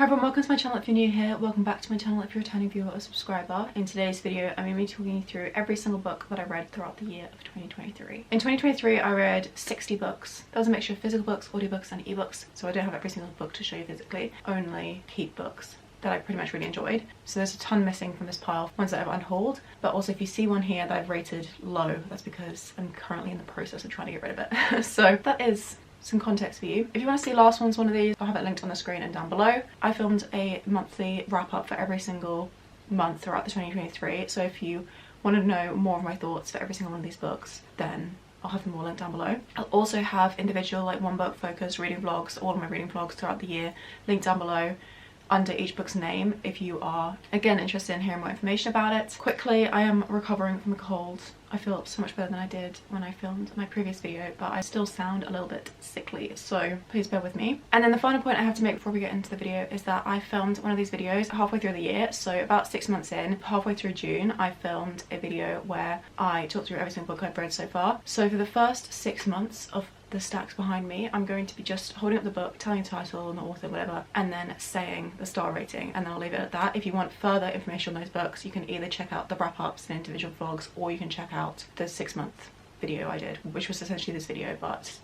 everyone, welcome to my channel if you're new here. Welcome back to my channel if you're a returning viewer or subscriber. In today's video, I'm going to be talking you through every single book that I read throughout the year of 2023. In 2023, I read 60 books. That was a mixture of physical books, audiobooks, and ebooks, so I don't have every single book to show you physically, only keep books that I pretty much really enjoyed. So there's a ton missing from this pile, ones that I've unhauled, but also if you see one here that I've rated low, that's because I'm currently in the process of trying to get rid of it. So that is some context for you. If you want to see last one's one of these, I'll have it linked on the screen and down below. I filmed a monthly wrap-up for every single month throughout the 2023, so if you want to know more of my thoughts for every single one of these books, then I'll have them all linked down below. I'll also have individual, like, one book focused reading vlogs, all of my reading vlogs throughout the year, linked down below under each book's name if you are again interested in hearing more information about it. Quickly, I am recovering from a cold. I feel so much better than I did when I filmed my previous video, but I still sound a little bit sickly, so please bear with me. And then the final point I have to make before we get into the video is that I filmed one of these videos halfway through the year, so about 6 months in, halfway through June, I filmed a video where I talked through every single book I've read so far. So for the first 6 months of the stacks behind me, I'm going to be just holding up the book, telling the title and the author, whatever, and then saying the star rating, and then I'll leave it at that. If you want further information on those books, you can either check out the wrap-ups and individual vlogs, or you can check out the 6-month video I did, which was essentially this video but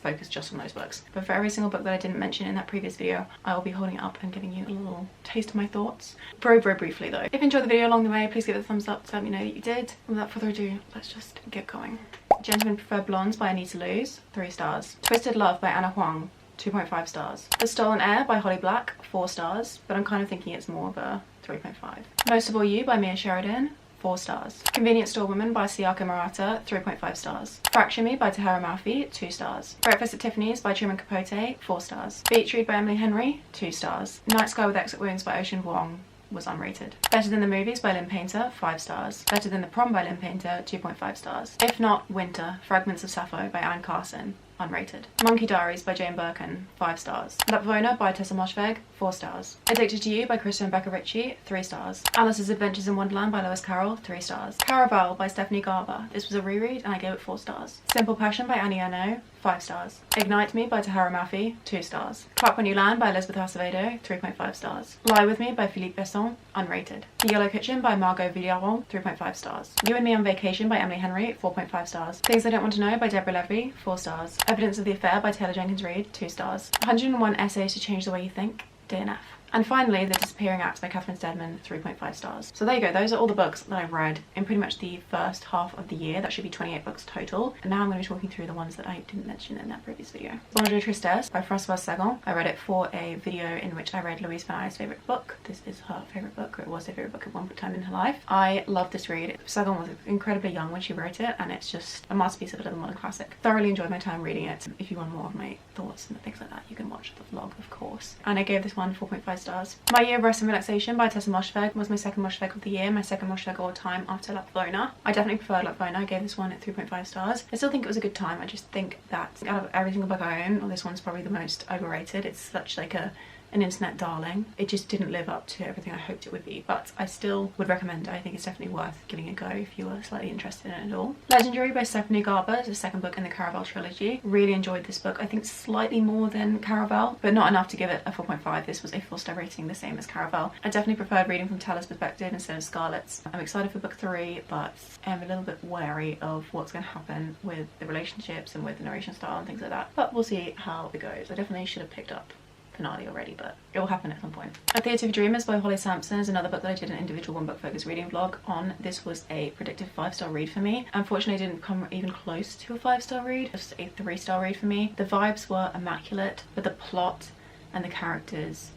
focused just on those books. But for every single book that I didn't mention in that previous video, I will be holding it up and giving you a little taste of my thoughts. Very briefly though. If you enjoyed the video along the way, please give it a thumbs up to let me know that you did. And without further ado, let's just get going. Gentlemen Prefer Blondes by Anita Loos, 3 stars. Twisted Love by Anna Huang, 2.5 stars. The Stolen Heir by Holly Black, 4 stars, but I'm kind of thinking it's more of a 3.5. Most of All You by Sheridan, 4 stars. Convenience Store Woman by Sayaka Murata, 3.5 stars. Fracture Me by tahereh mafi, 2 stars. Breakfast at Tiffany's by Truman capote, 4 stars. Beach Read by Emily Henry, 2 stars. Night Sky with Exit Wounds by vuong was unrated. Better Than the Movies by Lynn 5 stars. Better Than the Prom by Lynn 2.5 stars. If Not, Winter, Fragments of Sappho by Carson, unrated. Monkey Diaries by Birkin, 5 stars. Lapvona by moshfegh, 4 stars. Addicted to You by Krista and Becca Ritchie, 3 stars. Alice's Adventures in Wonderland by Lewis Carroll, 3 stars. Caraval by Stephanie Garber. This was a reread and I gave it 4 stars. Simple Passion by Annie, 5 stars. Ignite Me by tahereh mafi, 2 stars. Clap When You Land by Elizabeth Acevedo, 3.5 stars. Lie With Me by Philippe Besson, unrated. The Yellow Kitchen by Margot Villaron, 3.5 stars. You and Me on Vacation by Emily Henry, 4.5 stars. Things I Don't Want to Know by Deborah Levy, 4 stars. Evidence of the Affair by Taylor Jenkins Reid, 2 stars. 101 Essays to Change the Way You Think, DNF. And finally, The Disappearing Acts by Catherine Steadman, 3.5 stars. So there you go, those are all the books that I've read in pretty much the first half of the year. That should be 28 books total. And now I'm going to be talking through the ones that I didn't mention in that previous video. Bonjour Tristesse by Françoise Sagan. I read it for a video in which I read Louise Fanai's favourite book. This is her favourite book, or it was her favourite book at one time in her life. I love this read. Sagan was incredibly young when she wrote it, and it's just a masterpiece of a little modern classic. Thoroughly enjoyed my time reading it. If you want more of my thoughts and things like that, you can watch the vlog, of course. And I gave this one 4.5 stars. My Year of Rest and Relaxation by Moshfegh was my second moshfegh of the year, my second moshfegh all time after lapvona. I definitely preferred lapvona. I gave this one at 3.5 stars. I still think it was a good time. I just think that out of every single book I own, this one's probably the most overrated. It's such like an internet darling. It just didn't live up to everything I hoped it would be, but I still would recommend it. I think it's definitely worth giving a go if you were slightly interested in it at all. Legendary by Stephanie Garber is the second book in the Caraval trilogy. Really enjoyed this book. I think slightly more than Caraval, but not enough to give it a 4.5. This was a 4-star rating, the same as Caraval. I definitely preferred reading from Taylor's perspective instead of Scarlett's. I'm excited for book 3, but I'm a little bit wary of what's going to happen with the relationships and with the narration style and things like that, but we'll see how it goes. I definitely should have picked up finale already, but it will happen at some point. A Theatre of Dreamers by Holly Sampson is another book that I did an individual one book focus reading vlog on. This was a predictive 5-star read for me. Unfortunately, it didn't come even close to a 5-star read, just a 3-star read for me. The vibes were immaculate, but the plot and the characters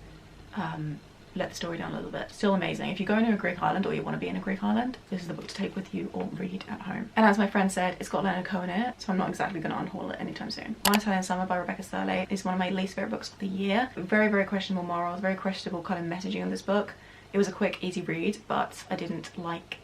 let the story down a little bit. Still amazing. If you're going to a Greek island or you want to be in a Greek island, this is the book to take with you or read at home. And as my friend said, it's got Leonard Cohen in it, so I'm not exactly going to unhaul it anytime soon. One Italian Summer by Rebecca Serle is one of my least favourite books of the year. Very questionable morals, very questionable kind of messaging in this book. It was a quick, easy read, but I didn't like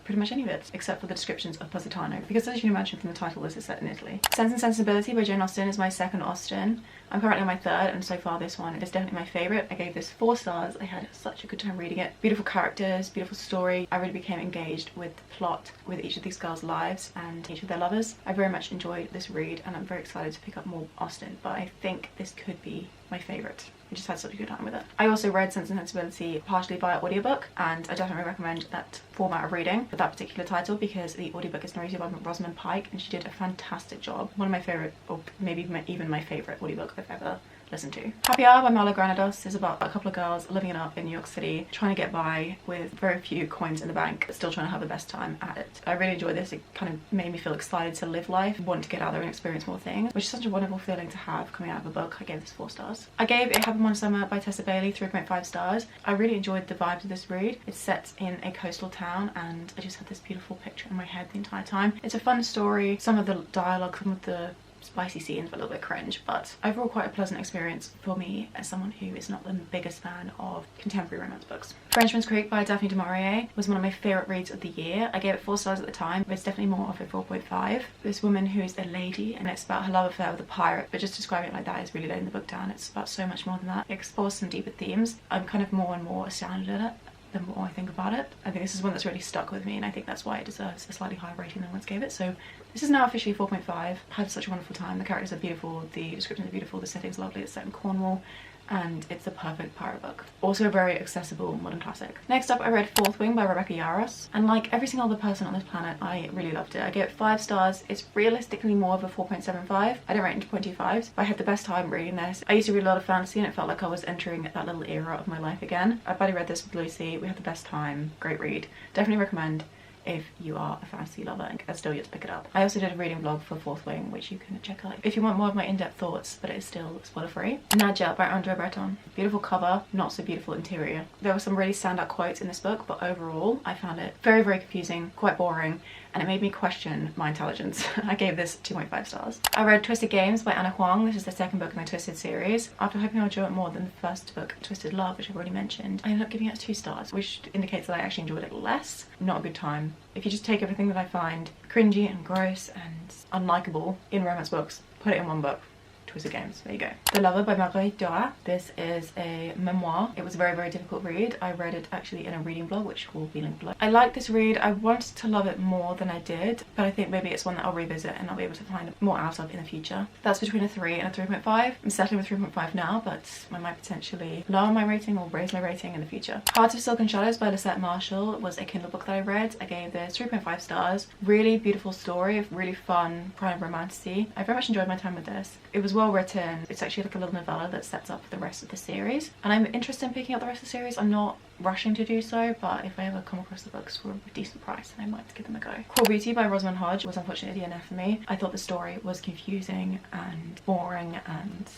pretty much any of it, except for the descriptions of Positano, because as you can imagine from the title, this is set in Italy. Sense and Sensibility by Jane Austen is my second Austen. I'm currently on my third, and so far this one is definitely my favourite. I gave this 4 stars. I had such a good time reading it. Beautiful characters, beautiful story. I really became engaged with the plot, with each of these girls' lives and each of their lovers. I very much enjoyed this read, and I'm very excited to pick up more Austen, but I think this could be my favourite I just had such a good time with it. I also read Sense and Sensibility partially via audiobook, and I definitely recommend that format of reading for that particular title because the audiobook is narrated by Rosamund Pike and she did a fantastic job. One of my favourite, or maybe even my favourite audiobook I've ever listened to. Happy Hour by Marla Granados is about a couple of girls living it up in New York City, trying to get by with very few coins in the bank, but still trying to have the best time at it. I really enjoyed this. It kind of made me feel excited to live life, want to get out there and experience more things, which is such a wonderful feeling to have coming out of a book. I gave this 4 stars. I gave It Happened One Summer by Tessa Bailey 3.5 stars. I really enjoyed the vibes of this read. It's set in a coastal town and I just had this beautiful picture in my head the entire time. It's a fun story. Some of the dialogue, some of the spicy scenes were a little bit cringe, but overall quite a pleasant experience for me as someone who is not the biggest fan of contemporary romance books. Frenchman's Creek by Daphne du Maurier was one of my favourite reads of the year. I gave it 4 stars at the time, but it's definitely more of a 4.5. This woman who is a lady and it's about her love affair with a pirate, but just describing it like that is really laying the book down. It's about so much more than that. It explores some deeper themes. I'm kind of more and more astounded at it the more I think about it. I think this is one that's really stuck with me and I think that's why it deserves a slightly higher rating than I once gave it. So this is now officially 4.5. I had such a wonderful time. The characters are beautiful, the descriptions are beautiful, the setting's lovely. It's set in Cornwall and it's the perfect pirate book. Also a very accessible modern classic. Next up I read Fourth Wing by Rebecca Yarros, and like every single other person on this planet I really loved it. I gave it 5 stars. It's realistically more of a 4.75. I don't rate it into 0.25s, but I had the best time reading this. I used to read a lot of fantasy and it felt like I was entering that little era of my life again. I badly read this with Lucy. We had the best time. Great read. Definitely recommend if you are a fantasy lover and are still yet to pick it up. I also did a reading vlog for Fourth Wing, which you can check out if you want more of my in-depth thoughts, but it is still spoiler free. Nadja by Andre Breton. Beautiful cover, not so beautiful interior. There were some really standout quotes in this book, but overall I found it very, very confusing, quite boring, and it made me question my intelligence. I gave this 2.5 stars. I read Twisted Games by Anna Huang. This is the second book in the Twisted series. After hoping I would enjoy it more than the first book, Twisted Love, which I've already mentioned, I ended up giving it 2 stars, which indicates that I actually enjoyed it less. Not a good time. If you just take everything that I find cringy and gross and unlikable in romance books, put it in one book. Twisted Games. There you go. The Lover by Marguerite Duras. This is a memoir. It was a very, very difficult read. I read it actually in a reading blog, which will be linked below. I like this read. I wanted to love it more than I did, but I think maybe it's one that I'll revisit and I'll be able to find more out of in the future. That's between a 3 and a 3.5. I'm settling with 3.5 now, but I might potentially lower my rating or raise my rating in the future. Heart of Silk and Shadows by Lisette Marshall was a Kindle book that I read. I gave this 3.5 stars. Really beautiful story, really fun, kind of romantic-y. I very much enjoyed my time with this. It was well written. It's actually like a little novella that sets up the rest of the series, and I'm interested in picking up the rest of the series. I'm not rushing to do so, but if I ever come across the books for a decent price, then I might give them a go. Cruel Beauty by Rosamund Hodge was unfortunately a DNF for me. I thought the story was confusing and boring and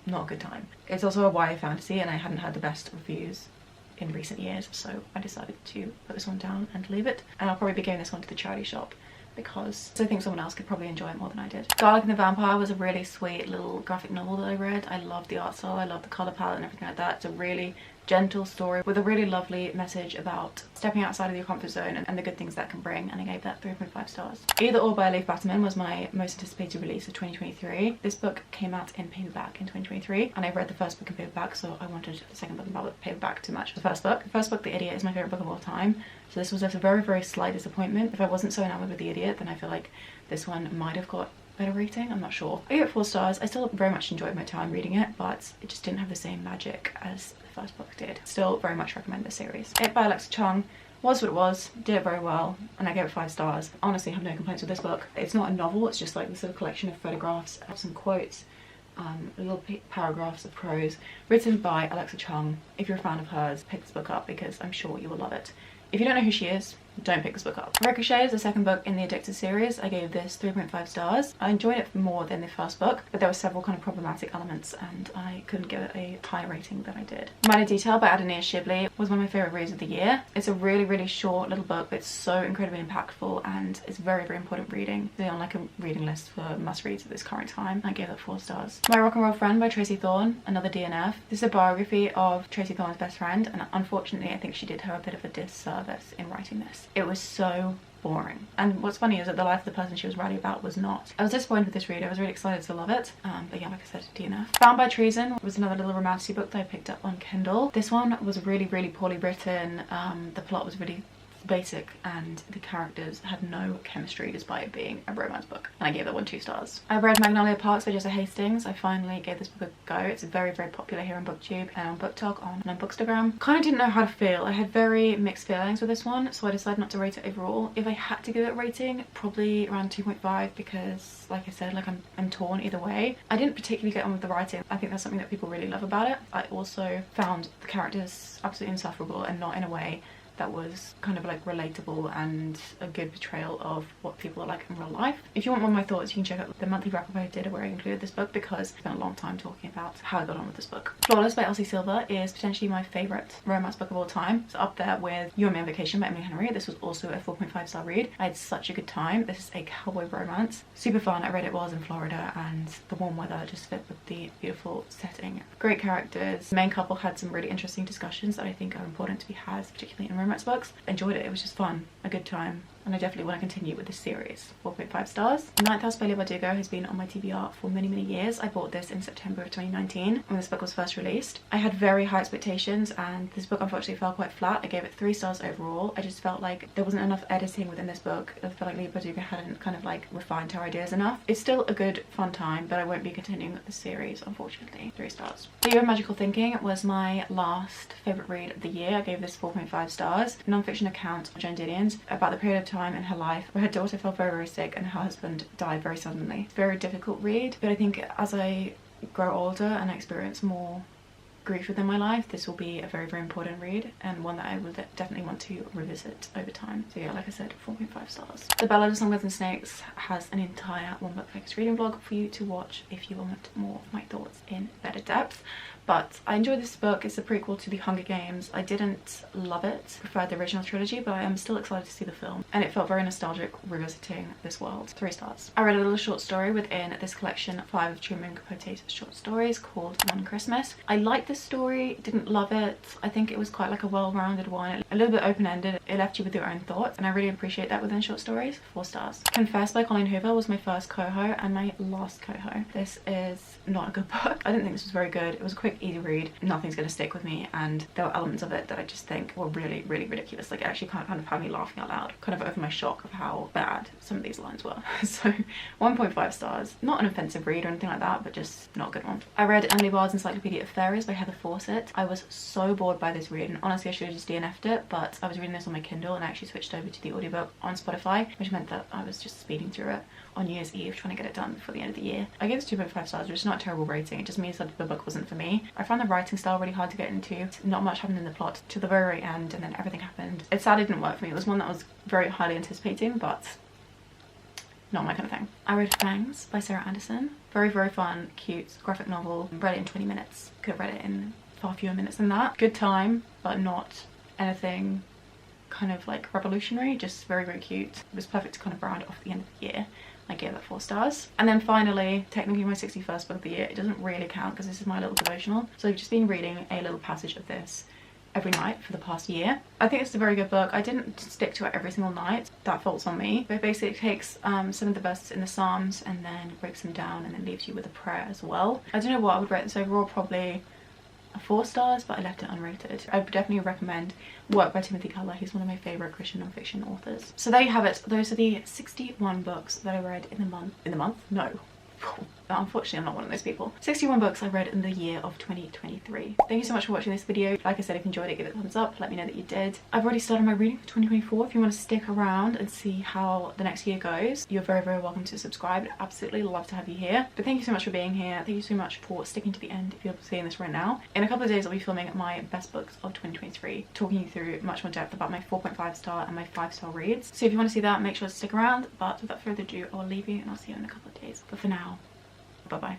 not a good time. It's also a YA fantasy and I hadn't had the best reviews in recent years, so I decided to put this one down and leave it, and I'll probably be giving this one to the charity shop because I think someone else could probably enjoy it more than I did. Garlic and the Vampire was a really sweet little graphic novel that I read. I loved the art style, I loved the colour palette and everything like that. It's a really gentle story with a really lovely message about stepping outside of your comfort zone and the good things that can bring, and I gave that 3.5 stars. Either Or by Leif Batterman was my most anticipated release of 2023. This book came out in paperback in 2023 and I read the first book in paperback, so I wanted the second book in paperback to match the first book. The first book, The Idiot, is my favourite book of all time, so this was just a very, very slight disappointment. If I wasn't so enamored with The Idiot, then I feel like this one might have got better rating, I'm not sure. I gave it 4 stars. I still very much enjoyed my time reading it, but it just didn't have the same magic as the first book did. Still very much recommend this series. It by Alexa Chung was what it was, did it very well, and I gave it 5 stars. Honestly, I have no complaints with this book. It's not a novel, it's just like this little collection of photographs, some quotes, little paragraphs of prose written by Alexa Chung. If you're a fan of hers, pick this book up because I'm sure you will love it. If you don't know who she is, don't pick this book up. Ricochet is the second book in the Addicted series. I gave this 3.5 stars. I enjoyed it more than the first book, but there were several kind of problematic elements and I couldn't give it a higher rating than I did. Minor Detail by Adonir Shibley was one of my favourite reads of the year. It's a really, really short little book, but it's so incredibly impactful and it's very, very important reading. It's on like a reading list for must-reads at this current time. I gave it 4 stars. My Rock and Roll Friend by Tracy Thorn, another DNF. This is a biography of Tracy Thorn's best friend, and unfortunately I think she did her a bit of a disservice in writing this. It was so boring, and what's funny is that the life of the person she was writing about was not. I was disappointed with this read. I was really excited to love it, but yeah, like I said, DNF. Found by Treason was another little romantic book that I picked up on Kindle. This one was really, really poorly written. The plot was really basic and the characters had no chemistry despite it being a romance book, and I gave that one 2 stars. I read Magnolia Parks by Jessa Hastings. I finally gave this book a go. It's very popular here on BookTube and on BookTok and on Bookstagram. Kind of didn't know how to feel. I had very mixed feelings with this one, so I decided not to rate it overall. If I had to give it a rating, probably around 2.5, because like I said, like I'm torn either way. I didn't particularly get on with the writing. I think that's something that people really love about it. I also found the characters absolutely insufferable, and not in a way that was kind of like relatable and a good portrayal of what people are like in real life. If you want more of my thoughts, you can check out the monthly wrap-up I did where I included this book, because I spent a long time talking about how I got on with this book. Flawless by Elsie Silver is potentially my favourite romance book of all time. It's up there with You and Me on Vacation by Emily Henry. This was also a 4.5 star read. I had such a good time. This is a cowboy romance. Super fun. I read it while I was in Florida, and the warm weather just fit with the beautiful setting. Great characters. The main couple had some really interesting discussions that I think are important to be had, particularly in romance books. Enjoyed it. It was just fun, a good time, and I definitely want to continue with this series. 4.5 stars. Ninth House by Leigh Bardugo has been on my TBR for many years. I bought this in September of 2019 when this book was first released. I had very high expectations, and this book unfortunately fell quite flat. I gave it 3 stars overall. I just felt like there wasn't enough editing within this book. I felt like Leigh Bardugo hadn't kind of like refined her ideas enough. It's still a good fun time, but I won't be continuing the series, unfortunately. 3 stars. The Year of Magical Thinking was my last favourite read of the year. I gave this 4.5 stars. Non-fiction account of Joan Didion's about the period of time in her life where her daughter fell very sick and her husband died very suddenly. It's a very difficult read, but I think as I grow older and I experience more grief within my life, this will be a very important read, and one that I will definitely want to revisit over time. So yeah, like I said, 4.5 stars. The Ballad of Songbirds and Snakes has an entire One Book Focus reading vlog for you to watch if you want more of my thoughts in better depth. But I enjoyed this book. It's a prequel to The Hunger Games. I didn't love it, preferred the original trilogy, but I am still excited to see the film, and it felt very nostalgic revisiting this world. 3 stars. I read a little short story within this collection, 5 of Truman Capote's short stories, called One Christmas. I liked this story, didn't love it. I think it was quite like a well-rounded one, a little bit open-ended. It left you with your own thoughts, and I really appreciate that within short stories. 4 stars. Confess by Colleen Hoover was my first coho and my last coho. This is not a good book. I didn't think this was very good. It was a quick, easy read. Nothing's gonna stick with me, and there were elements of it that I just think were really ridiculous. Like, it actually kind of had me laughing out loud, kind of over my shock of how bad some of these lines were. So 1.5 stars. Not an offensive read or anything like that, but just not a good one. I read Emily Bard's Encyclopedia of Fairies by Heather Fawcett. I was so bored by this read, and honestly I should have just DNF'd it, but I was reading this on my Kindle and I actually switched over to the audiobook on Spotify, which meant that I was just speeding through it on New Year's Eve, trying to get it done before the end of the year. I gave this 2.5 stars, which is not a terrible rating. It just means that the book wasn't for me. I found the writing style really hard to get into. Not much happened in the plot to the very end, and then everything happened. It sadly didn't work for me. It was one that I was very highly anticipating, but not my kind of thing. I read Fangs by Sarah Anderson. Very fun, cute, graphic novel. Read it in 20 minutes. Could have read it in far fewer minutes than that. Good time, but not anything kind of like revolutionary. Just very cute. It was perfect to kind of round off the end of the year. I gave that 4 stars. And then finally, technically my 61st book of the year. It doesn't really count because this is my little devotional. So I've just been reading a little passage of this every night for the past year. I think it's a very good book. I didn't stick to it every single night. That fault's on me. But basically it takes some of the verses in the Psalms and then breaks them down and then leaves you with a prayer as well. I don't know what I would rate this overall, probably 4 stars, but I left it unrated. I would definitely recommend work by Timothy Keller. He's one of my favourite Christian non-fiction authors. So there you have it. Those are the 61 books that I read in the month. In the month? No. Unfortunately, I'm not one of those people. 61 books I read in the year of 2023. Thank you so much for watching this video. Like I said, if you enjoyed it, give it a thumbs up. Let me know that you did. I've already started my reading for 2024. If you want to stick around and see how the next year goes, you're very welcome to subscribe. I'd absolutely love to have you here. But thank you so much for being here. Thank you so much for sticking to the end if you're seeing this right now. In a couple of days, I'll be filming my best books of 2023, talking you through much more depth about my 4.5 star and my 5-star reads. So if you want to see that, make sure to stick around. But without further ado, I will leave you and I'll see you in a couple of days. But for now, bye bye.